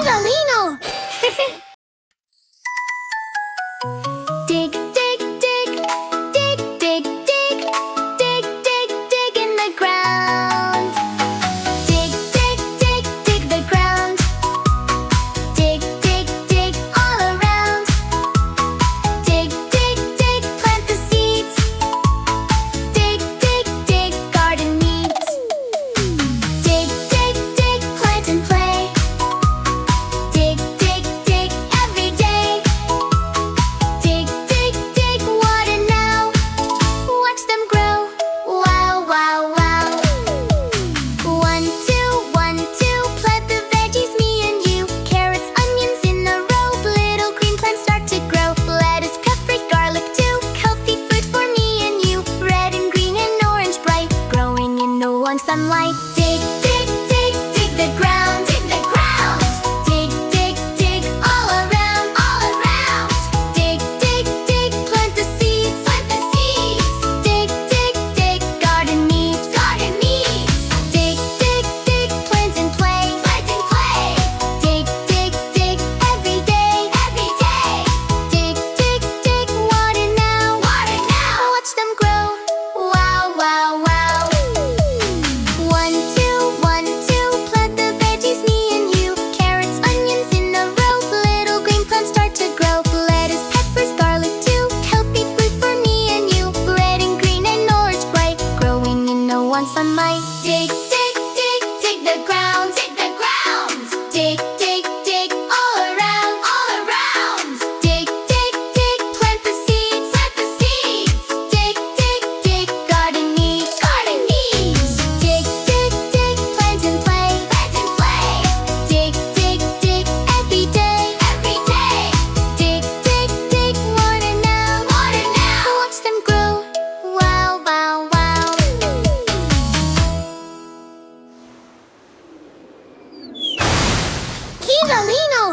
Kidolino! Dig, dig, dig, dig, dig, dig, dig, dig, dig in the ground. Dig, dig, dig, dig the ground. Dig, dig, dig all around. Dig, dig, dig, plant the seeds. Dig, dig, dig, garden needs. Dig, dig, dig, plant and play. Dig, dig, dig, every day. Dig, dig, dig, water now. Watch them grow. Wow, wow, wow. 1, 2, plant the veggies, me and you. Carrots, onions in a row. Little green plants start to grow. Lettuce, peppers, garlic too. Healthy food for me and you. Red and green and orange bright. Growing in the warm sunlight. Dig, dig, dig, dig the ground. Dig the ground. Dig, dig, dig all around. All around. Dig, dig, dig, plant the seeds. Plant the seeds. Dig, dig, dig, garden needs. Garden needs. Dig, dig, dig, plant and play. Plant and play. Dig, dig, dig, every day. Every day. Dig, dig, dig, water now. Water now. Watch them grow. Wow, wow, wow. 1, 2, plant the veggies, me and you. Carrots, onions in a row. Little green plants start to grow. Lettuce, peppers, garlic too. Healthy food for me and you. Red and green and orange bright. Growing in the warm sunlight. Dig, dig, dig, dig the ground. Dig the ground. Dig, dig, dig all around. All around. Dig, dig, dig, plant the seeds. Plant the seeds. Dig, dig, dig, garden needs. Garden needs. Dig, dig, dig, plant and play. Plant and play. Dig, dig, dig, every day. Every day. Dig, dig, dig, water now. Water now. Watch them grow. Wow, wow, wow. Kidolino!